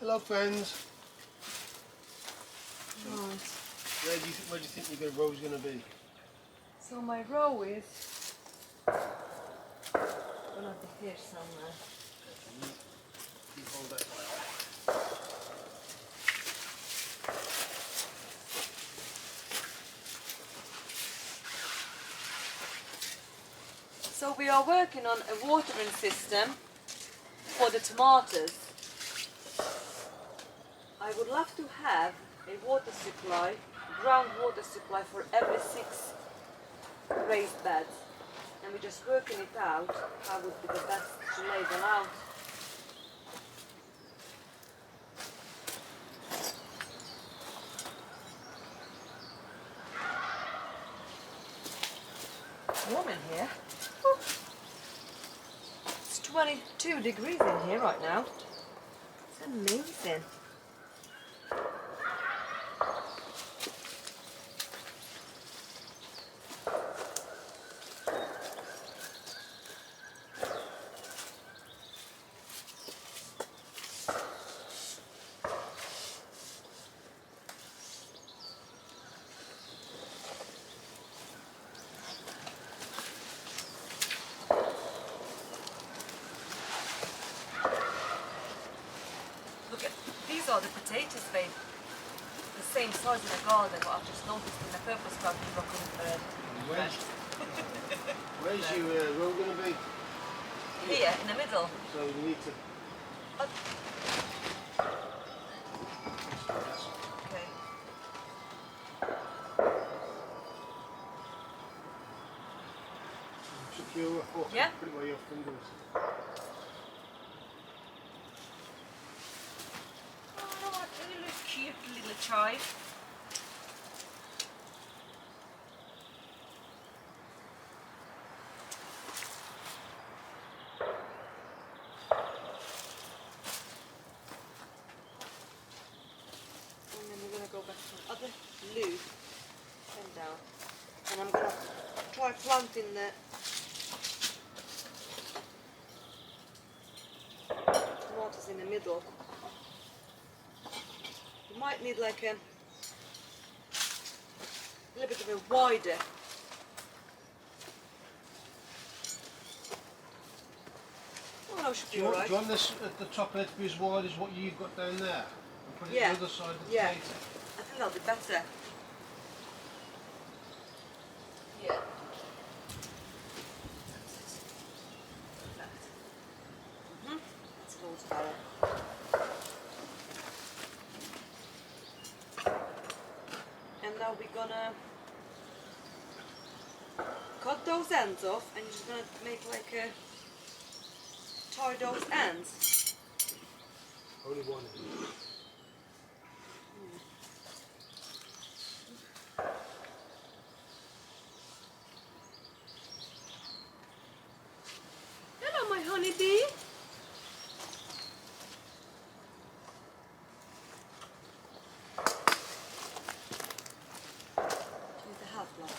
Hello friends. Right. Where do you think your row's going to be? So my row is gonna be here somewhere. You hold that file. So we are working on a watering system for the tomatoes. I would love to have a water supply, groundwater supply for every 6 raised beds. And we're just working it out how would be the best to lay them out. Warm in here. Woo. It's 22 degrees in here right now. It's amazing. Look at these are the potatoes, babe. The same size in the garden, what I've just noticed in the purple garden broccoli bread. Where's your row going to be? Here, in the middle. So you need to... Okay. Chuck your fork. Yeah. Put it where your fingers. Oh, what a little cute little child. And then we're going to go back to the other loop and down. And I'm going to try planting the tomatoes in the middle. You might need like a little bit of a wider. Oh, no, should Do be you, alright. do you want this at the top edge to be as wide as what you've got down there? And put it Yeah. on the other side of the Yeah. potato? I think that'll be better. Yeah. That's loads better. And now we're gonna cut those ends off, and you're just gonna make like a tie those ends. Only one end. Hello, my honeybee. With the half block.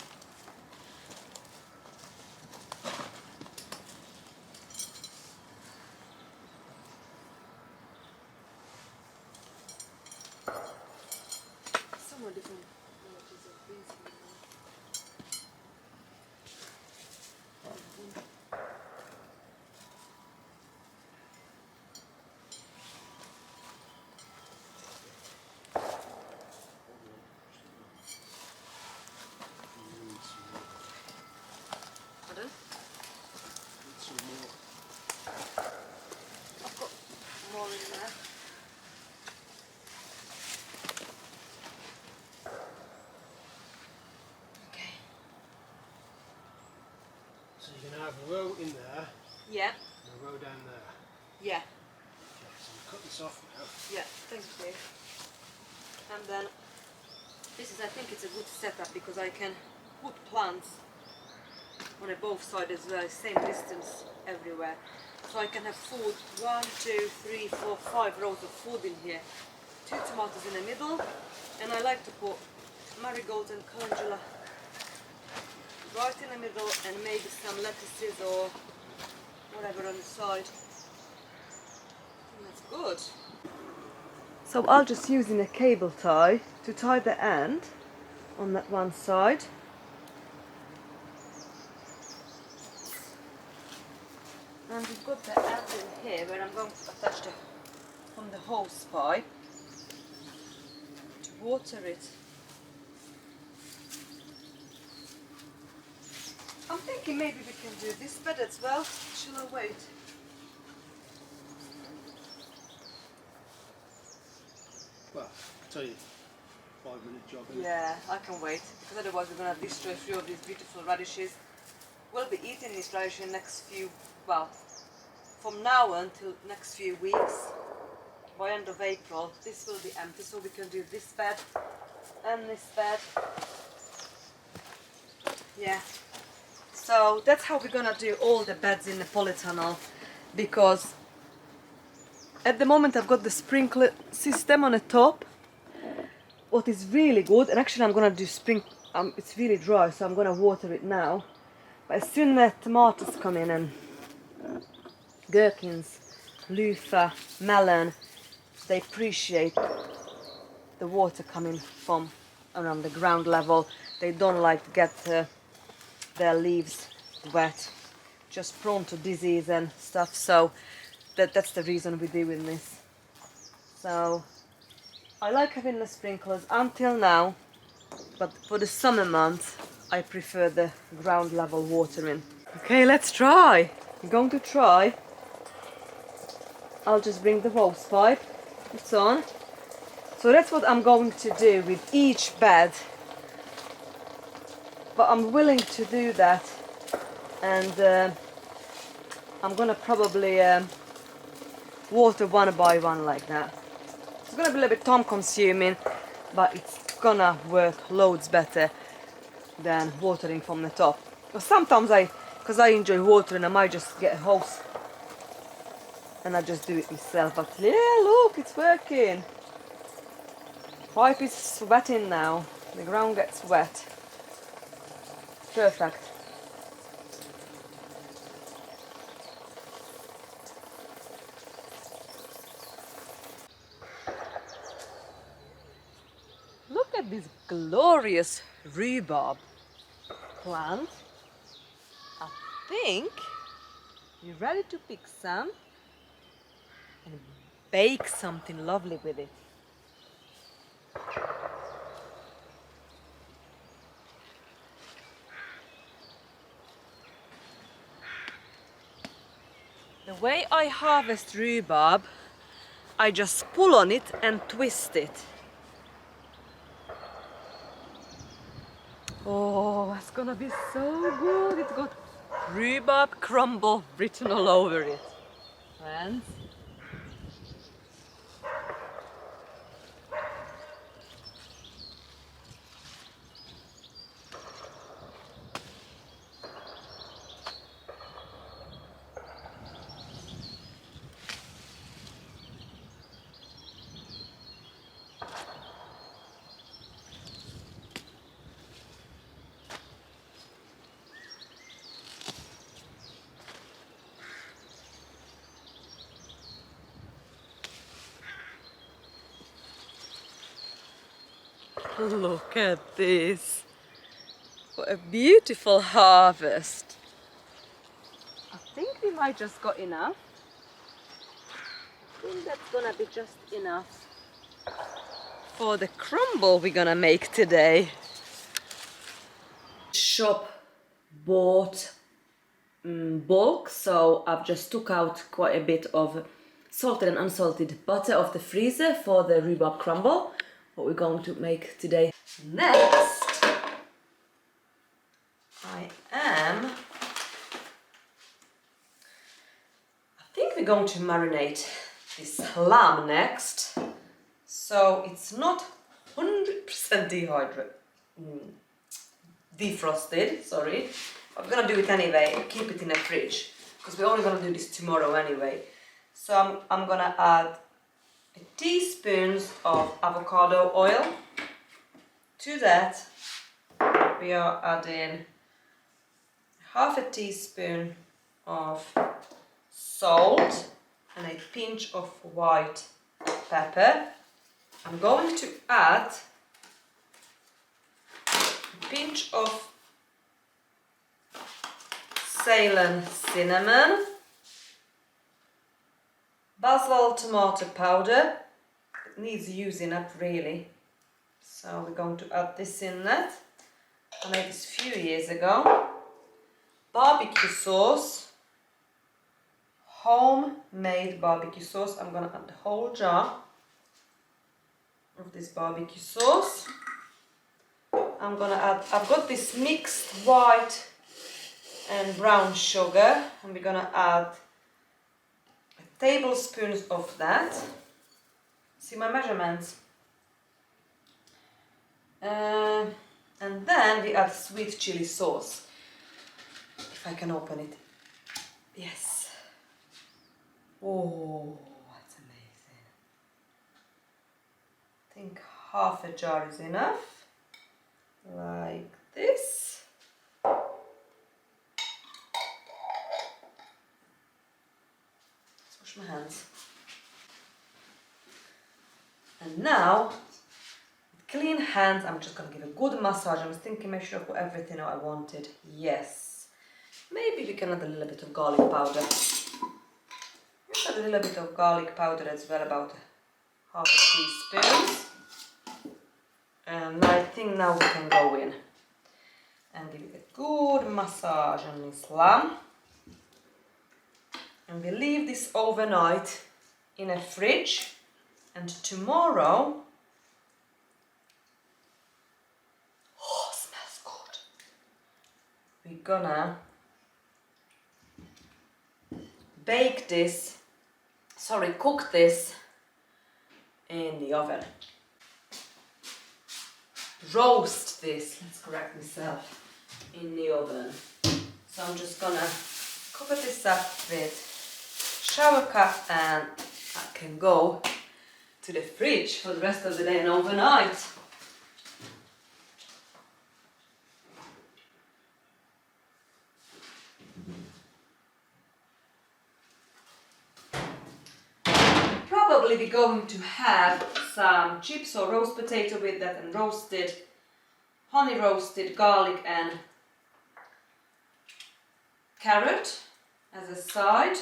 Somewhat different varieties of beans in there. Pardon? Need some more. I've got more in there. Okay. So you're going to have a row in there Yeah. and a row down there. Yeah. Okay, so we cut this off now. Yeah. Thanks, Dave. And then this is, I think it's a good setup because I can put plants on both sides as well, same distance everywhere. So I can have food, 1, 2, 3, 4, 5 rows of food in here. 2 tomatoes in the middle, and I like to put marigolds and calendula right in the middle, and maybe some lettuces or whatever on the side. And that's good. So I'll just using a cable tie to tie the end on that one side. And we've got the end in here where I'm going to attach the from the hose pipe to water it. I'm thinking maybe we can do this bed as well. Shall I wait? Well, I tell you, 5-minute job. Isn't it? Yeah, I can wait, because otherwise we're going to destroy a few of these beautiful radishes. We'll be eating this radish in next few, well, from now until next few weeks. By end of April, this will be empty, so we can do this bed and this bed. Yeah. So that's how we're gonna do all the beds in the polytunnel, because at the moment I've got the sprinkler system on the top, what is really good, and actually I'm gonna do it's really dry, so I'm gonna water it now. But as soon as tomatoes come in and gherkins, luther, melon, they appreciate the water coming from around the ground level. They don't like to get their leaves wet, just prone to disease and stuff, so that's the reason we're doing this. So I like having the sprinklers until now, but for the summer months I prefer the ground level watering. Okay, let's try. I'm going to try. I'll just bring the hose pipe. It's on. So that's what I'm going to do with each bed. But I'm willing to do that, and I'm gonna probably water one by one like that. It's gonna be a little bit time consuming, but it's gonna work loads better than watering from the top. But sometimes because I enjoy watering, I might just get a hose and I just do it myself. But yeah, look, it's working. Pipe is sweating now. The ground gets wet. Perfect. Look at this glorious rhubarb plant. I think you're ready to pick some and bake something lovely with it. The way I harvest rhubarb, I just pull on it and twist it. Oh, it's gonna be so good. It's got rhubarb crumble written all over it. Friends. Look at this. What a beautiful harvest. I think we might just got enough. I think that's gonna be just enough for the crumble we're gonna make today. Shop bought bulk, so I've just took out quite a bit of salted and unsalted butter off the freezer for the rhubarb crumble, what we're going to make today. Next, I think we're going to marinate this lamb next, so it's not 100% defrosted, sorry. I'm gonna do it anyway, keep it in the fridge, because we're only gonna do this tomorrow anyway. So I'm gonna add a teaspoon of avocado oil. To that, we are adding half a teaspoon of salt and a pinch of white pepper. I'm going to add a pinch of Ceylon cinnamon, basil tomato powder. It needs using up really, so we're going to add this in that. I made this a few years ago. Barbecue sauce, homemade barbecue sauce. I'm gonna add the whole jar of this barbecue sauce. I'm gonna add, I've got this mixed white and brown sugar, and we're gonna add a tablespoon of that. See my measurements? And then we add sweet chili sauce. If I can open it. Yes. Oh, that's amazing. I think half a jar is enough. Like this. Let's wash my hands. And now, with clean hands, I'm just going to give a good massage. I was thinking, make sure I put everything I wanted. Yes. Maybe we can add a little bit of garlic powder. Let's add a little bit of garlic powder as well, about half a teaspoon. And I think now we can go in and give it a good massage on this lamb. And we leave this overnight in a fridge. And tomorrow, oh, smells good. We're gonna cook this in the oven. Roast this, let's correct myself, in the oven. So I'm just gonna cover this up with shower cap, and I can go to the fridge for the rest of the day and overnight. Probably we're going to have some chips or roast potato with that, and honey roasted garlic and carrot as a side.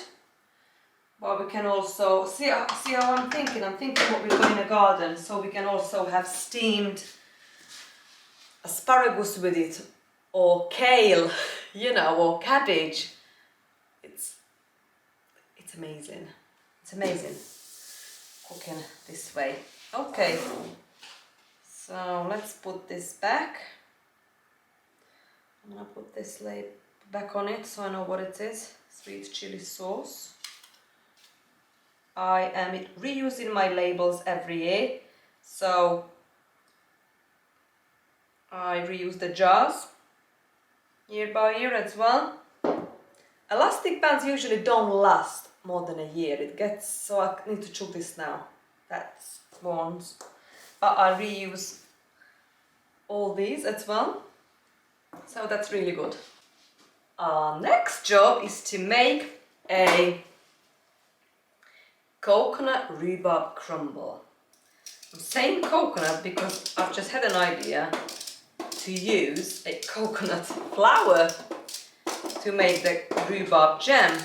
But we can also, see how I'm thinking what we've got in the garden, so we can also have steamed asparagus with it, or kale, or cabbage. It's amazing. It's amazing cooking this way. Okay, so let's put this back. I'm gonna put this lid back on it so I know what it is. Sweet chili sauce. I am reusing my labels every year, so I reuse the jars year by year as well. Elastic bands usually don't last more than a year. It gets, so I need to chuck this now. That's ones. But I reuse all these as well, so that's really good. Our next job is to make a coconut rhubarb crumble. I'm saying coconut because I've just had an idea to use a coconut flour to make the rhubarb jam.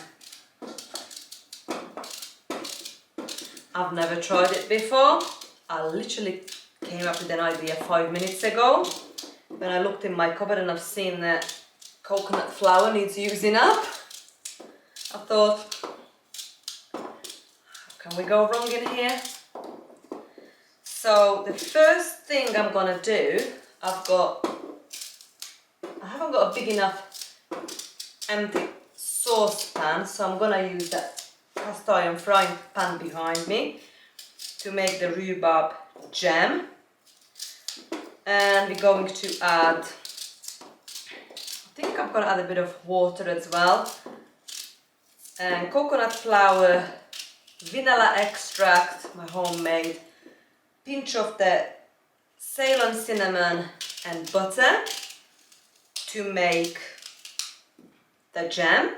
I've never tried it before. I literally came up with an idea 5 minutes ago when I looked in my cupboard and I've seen that coconut flour needs using up. I thought, can we go wrong in here? So the first thing I'm gonna do, I haven't got a big enough empty saucepan, so I'm gonna use that cast iron frying pan behind me to make the rhubarb jam. And we're going to add, I think I'm gonna add a bit of water as well, and coconut flour, vanilla extract, my homemade, pinch of the Ceylon cinnamon and butter to make the jam,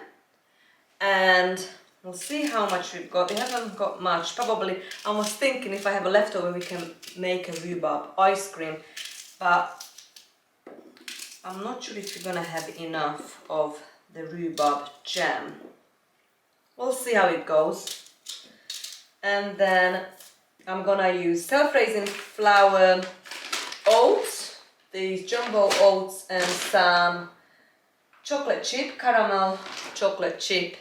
and We'll see how much we've got. We haven't got much. Probably, I was thinking if I have a leftover, we can make a rhubarb ice cream. But I'm not sure if we're gonna have enough of the rhubarb jam. We'll see how it goes. And then I'm gonna use self-raising flour oats, these jumbo oats, and some chocolate chip, caramel chocolate chip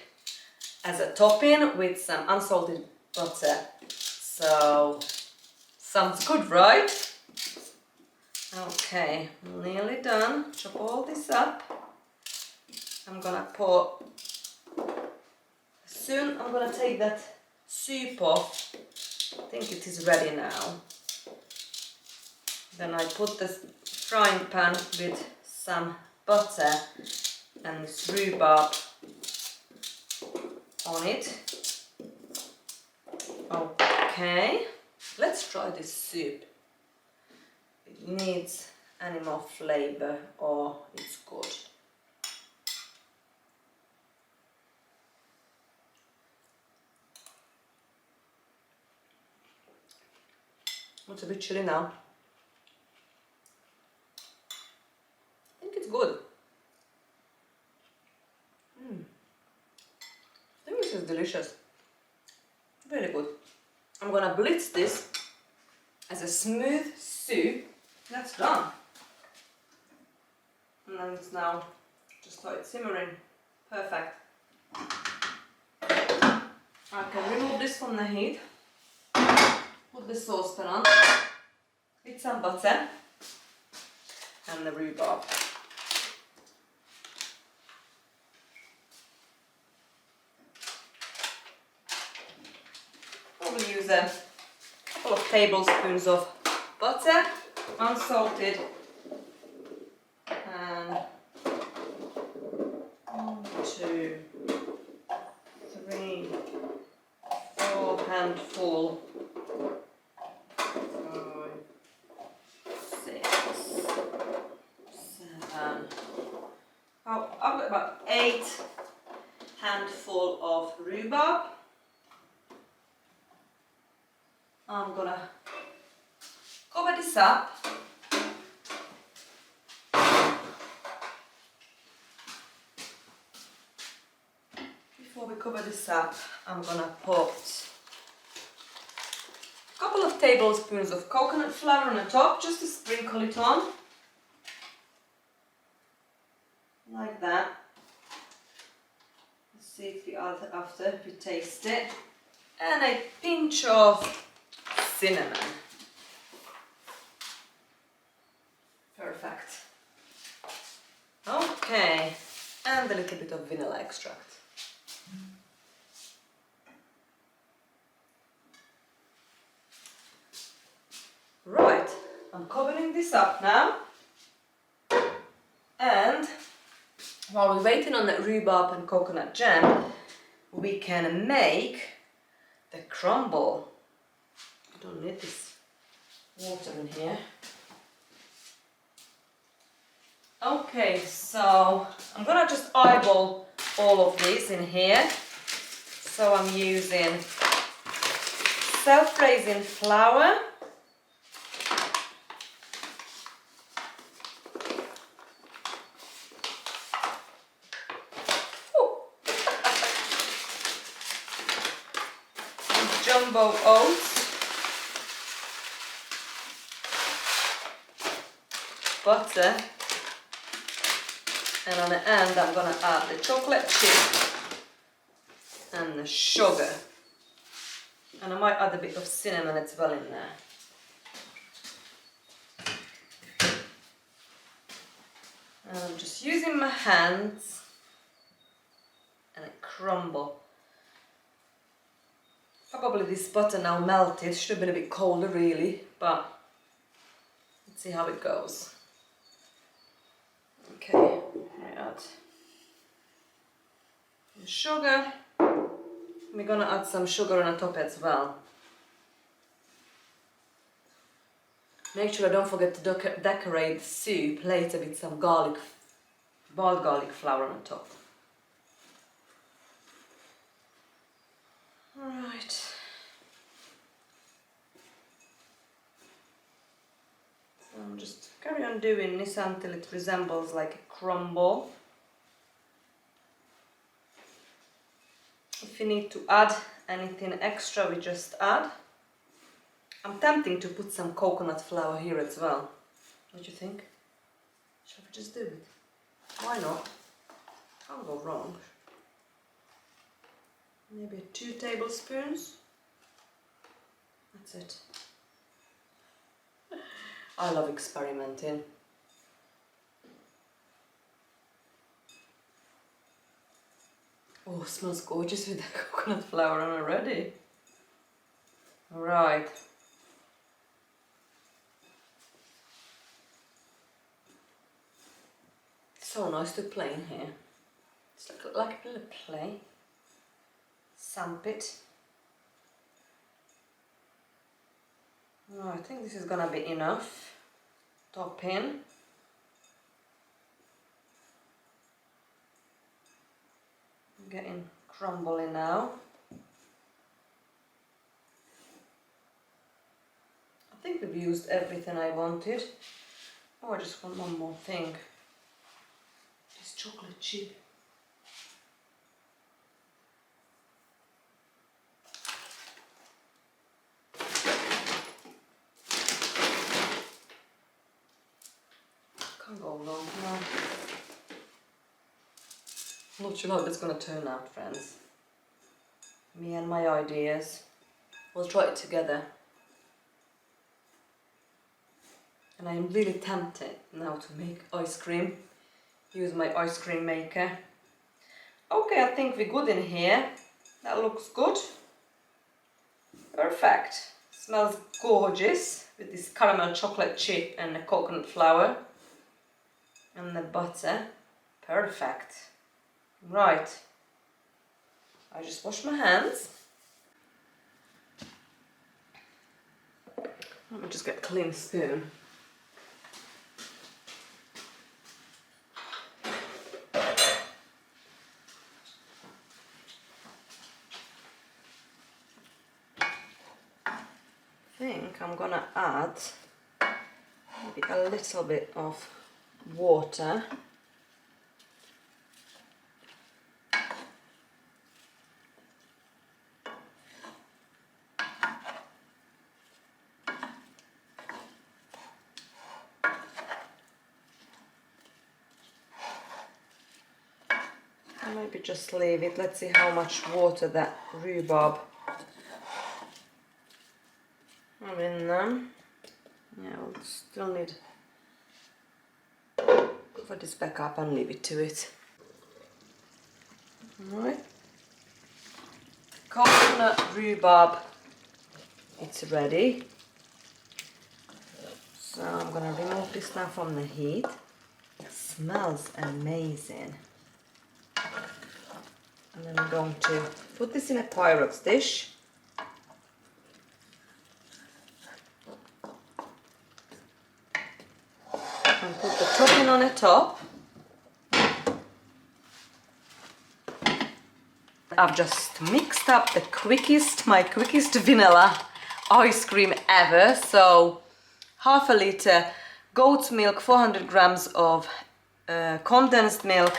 as a topping with some unsalted butter. So, sounds good, right? Okay, nearly done. Chop all this up. I'm gonna pour, soon I'm gonna take that soup off. I think it is ready now. Then I put the frying pan with some butter and this rhubarb on it. Okay, let's try this soup. It needs any more flavor or it's good. It's a bit chilly now. I think it's good. I think this is delicious. Really good. I'm gonna blitz this as a smooth soup. That's done. And then it's now just start simmering. Perfect. I can remove this from the heat. Put the saucepan on with some butter and the rhubarb. We'll use a couple of tablespoons of butter, unsalted, and 1, 2, 3, 4 handful. 5, 6, 7. Oh, I've got about 8 handful of rhubarb. I'm gonna cover this up. Before we cover this up, I'm gonna put a couple of tablespoons of coconut flour on the top, just to sprinkle it on. Like that. Let's see if we add after, if we taste it. And a pinch of cinnamon. Perfect. Okay, and a little bit of vanilla extract. Right, I'm covering this up now. And while we're waiting on the rhubarb and coconut jam, we can make the crumble. I don't need this water in here. Okay, so I'm gonna just eyeball all of this in here. So I'm using self-raising flour, jumbo oats, butter, and on the end I'm gonna add the chocolate chip and the sugar, and I might add a bit of cinnamon as well in there. And I'm just using my hands and I crumble. Probably this butter now melted, should have been a bit colder really, but let's see how it goes. Okay, add the sugar. We're gonna add some sugar on the top as well. Make sure I don't forget to decorate the soup later with some boiled garlic flour on top. Alright. So I'm just carry on doing this until it resembles like a crumble. If you need to add anything extra, we just add. I'm tempting to put some coconut flour here as well. What do you think? Shall we just do it? Why not? Can't go wrong. Maybe 2 tablespoons. That's it. I love experimenting. Oh, smells gorgeous with the coconut flour on already. Alright. So nice to play in here. It's like a little play. Sandpit. Oh, I think this is gonna be enough. Top in. Getting crumbly now. I think we've used everything I wanted. Oh, I just want one more thing. This chocolate chip. Can't go wrong now. Not sure how that's gonna turn out, friends. Me and my ideas. We'll try it together. And I am really tempted now to make ice cream. Use my ice cream maker. Okay, I think we're good in here. That looks good. Perfect. Smells gorgeous with this caramel chocolate chip and the coconut flour and the butter. Perfect. Right. I just wash my hands. Let me just get a clean spoon. I think I'm gonna add maybe a little bit of water. And maybe just leave it. Let's see how much water that rhubarb have in them. Yeah, we'll still need cover this back up and leave it to it. Alright. Coconut rhubarb, it's ready. So I'm gonna remove this now from the heat. It smells amazing. And then I'm going to put this in a Pyrex dish. And put the topping on the top. I've just mixed up my quickest vanilla ice cream ever. So half a liter goat's milk, 400 grams of condensed milk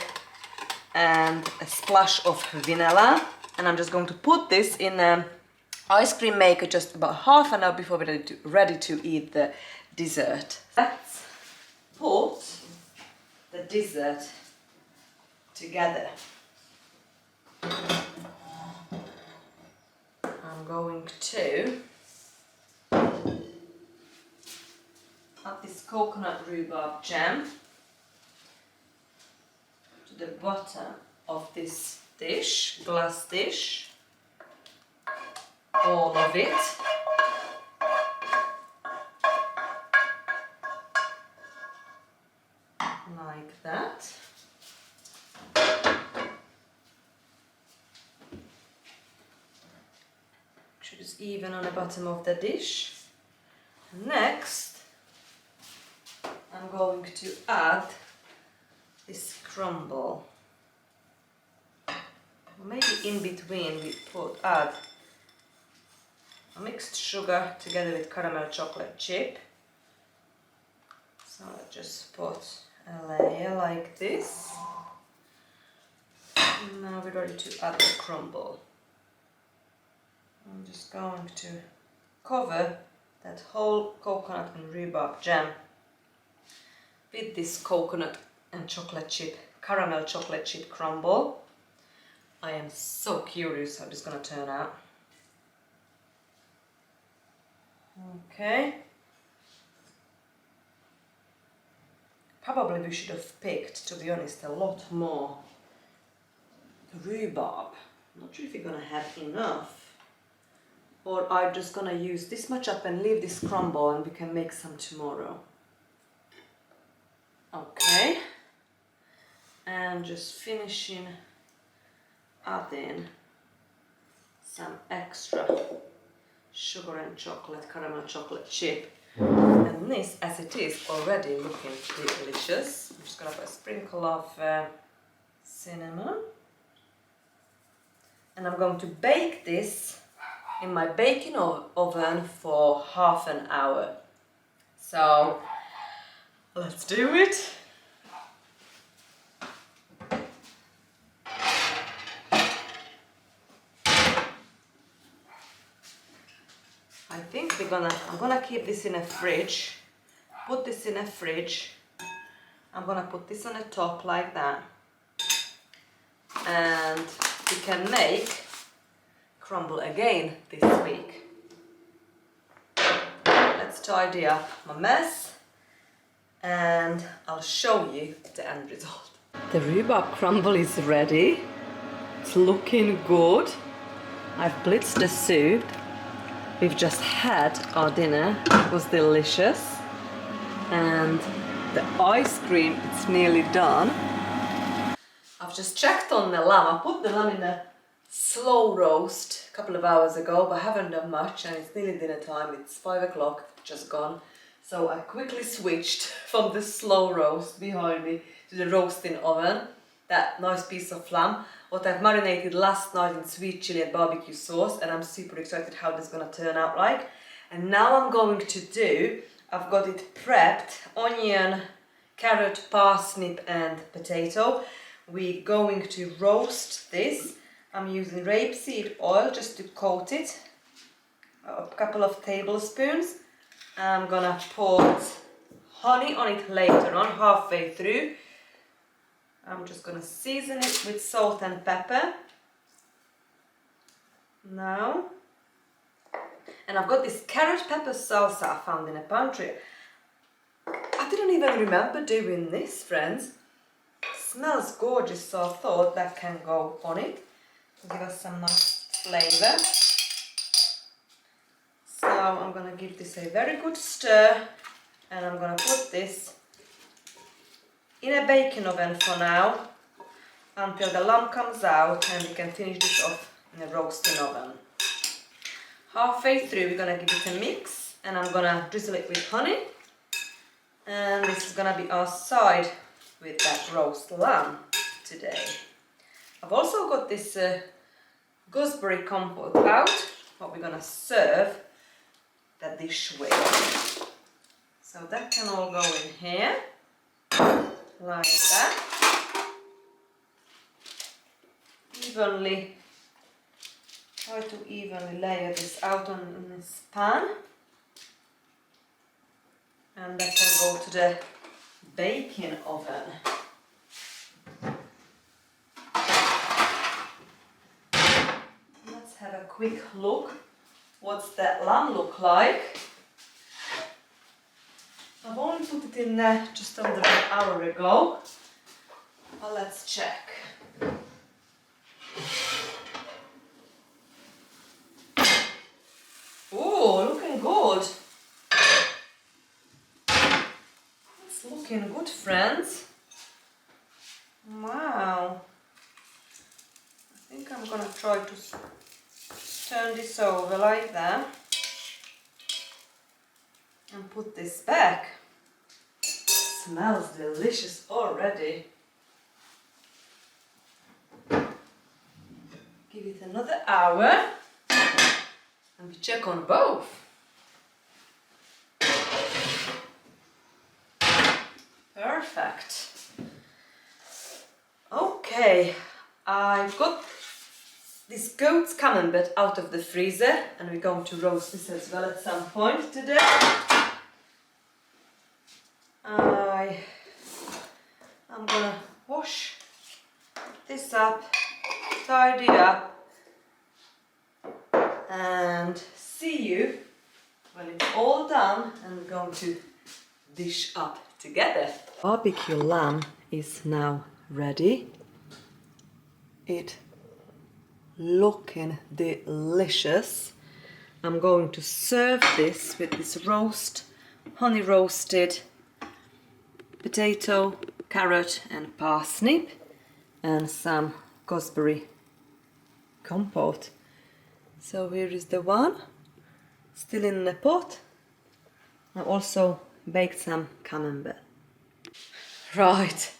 and a splash of vanilla. And I'm just going to put this in an ice cream maker just about half an hour before we're ready to eat the dessert. Let's put the dessert together. I'm going to add this coconut rhubarb jam to the bottom of this dish, glass dish, all of it. Like that. Just even on the bottom of the dish. Next, I'm going to add this crumble. Maybe in between we add mixed sugar together with caramel chocolate chip. So I just put a layer like this. And now we're ready to add the crumble. I'm just going to cover that whole coconut and rhubarb jam with this coconut and chocolate chip, caramel chocolate chip crumble. I am so curious how this is going to turn out. Okay. Probably we should have picked, to be honest, a lot more rhubarb. I'm not sure if you're going to have enough. Or I'm just going to use this much up and leave this crumble and we can make some tomorrow. Okay. And just finishing adding some extra sugar and chocolate, caramel chocolate chip. And this, as it is, already looking delicious. I'm just going to put a sprinkle of cinnamon. And I'm going to bake this in my baking oven for half an hour. So, let's do it. I think I'm gonna keep this in a fridge. Put this in a fridge. I'm gonna put this on the top like that. And we can make crumble again this week. Let's tidy up my mess and I'll show you the end result. The rhubarb crumble is ready. It's looking good. I've blitzed the soup. We've just had our dinner. It was delicious. And the ice cream, it's nearly done. I've just checked on the lamb. I put the lamb in a slow roast a couple of hours ago, but I haven't done much and it's nearly dinner time. It's 5 o'clock, just gone. So I quickly switched from the slow roast behind me to the roasting oven. That nice piece of lamb, what I've marinated last night in sweet chili and barbecue sauce, and I'm super excited how this is going to turn out like. And now I'm going to do, I've got it prepped, onion, carrot, parsnip and potato. We're going to roast this. I'm using rapeseed oil just to coat it, a couple of tablespoons. I'm gonna put honey on it later on, halfway through. I'm just gonna season it with salt and pepper now. And I've got this carrot pepper salsa I found in a pantry. I didn't even remember doing this, friends. Smells gorgeous, so I thought that can go on it to give us some nice flavour. So I'm gonna give this a very good stir and I'm gonna put this in a baking oven for now until the lamb comes out and we can finish this off in a roasting oven. Halfway through we're gonna give it a mix and I'm gonna drizzle it with honey, and this is gonna be our side with that roast lamb today. I've also got this gooseberry compote out, what we're gonna serve that dish with. So that can all go in here, like that. Evenly, try to evenly layer this out on this pan. And that can go to the baking oven. Let's have a quick look. What's that lamb look like? I've only put it in there just under an hour ago. Well, let's check. Oh, looking good. It's looking good, friends. Wow. I think I'm gonna try to turn this over like that and put this back. Smells delicious already. Give it another hour And we check on both. Perfect. Okay, I've got this goat's camembert out of the freezer and we're going to roast this as well at some point today. I'm gonna wash this up, tidy up, and see you when it's all done and we're going to dish up together. Barbecue lamb is now ready. It looking delicious. I'm going to serve this with this honey roasted potato, carrot and parsnip and some gooseberry compote. So here is the one, still in the pot. I also baked some camembert. Right,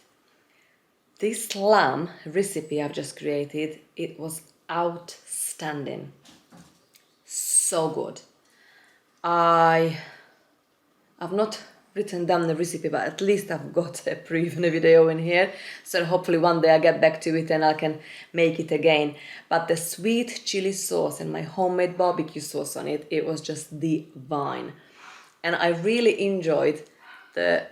this lamb recipe I've just created, it was outstanding. So good. I've not written down the recipe, but at least I've got a proof and a video in here, so hopefully one day I'll get back to it and I can make it again. But the sweet chili sauce and my homemade barbecue sauce on it, it was just divine. And I really enjoyed the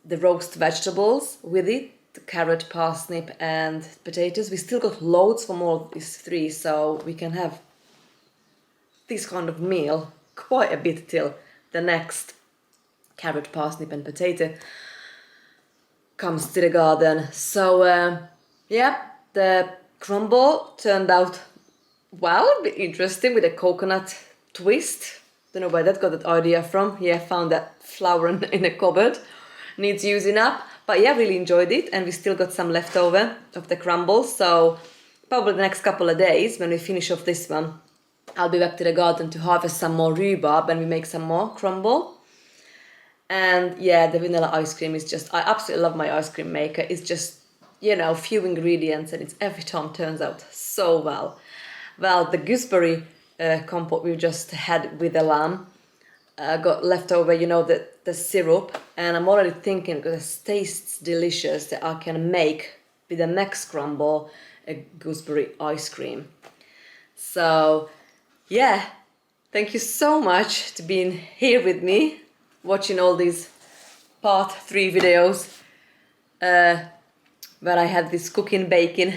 roast vegetables with it, the carrot, parsnip and potatoes. We still got loads from all of these three, so we can have this kind of meal quite a bit till the next carrot, parsnip and potato comes to the garden. So yeah, the crumble turned out well, a bit interesting with a coconut twist. Don't know where that got that idea from. Yeah, found that flour in a cupboard, needs using up. But yeah, really enjoyed it, and we still got some leftover of the crumble. So probably the next couple of days when we finish off this one, I'll be back to the garden to harvest some more rhubarb and we make some more crumble. And yeah, the vanilla ice cream is just, I absolutely love my ice cream maker. It's just, you know, few ingredients and it's every time turns out so well. Well, the gooseberry compote we just had with the lamb got leftover, you know, the syrup. And I'm already thinking, because it tastes delicious, that I can make with the next crumble a gooseberry ice cream. So yeah, thank you so much to being here with me, watching all these part 3 videos where I had this cooking baking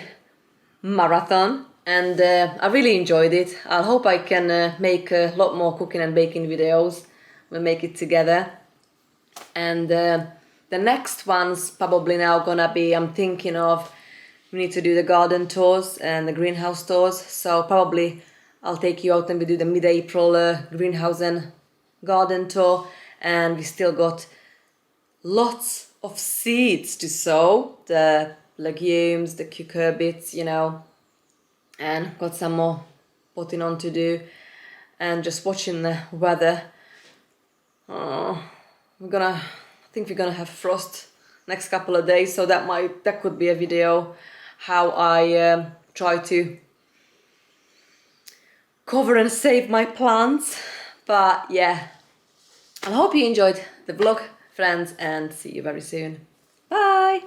marathon, and I really enjoyed it. I hope I can make a lot more cooking and baking videos. We'll make it together. And the next one's probably now gonna be, I'm thinking of, we need to do the garden tours and the greenhouse tours, so probably I'll take you out and we do the mid-April greenhouse and garden tour. And we still got lots of seeds to sow, the legumes, the cucurbits, you know, and got some more potting on to do, and just watching the weather. I think we're gonna have frost next couple of days, so that could be a video how I try to cover and save my plants. But yeah, I hope you enjoyed the vlog, friends, and see you very soon. Bye!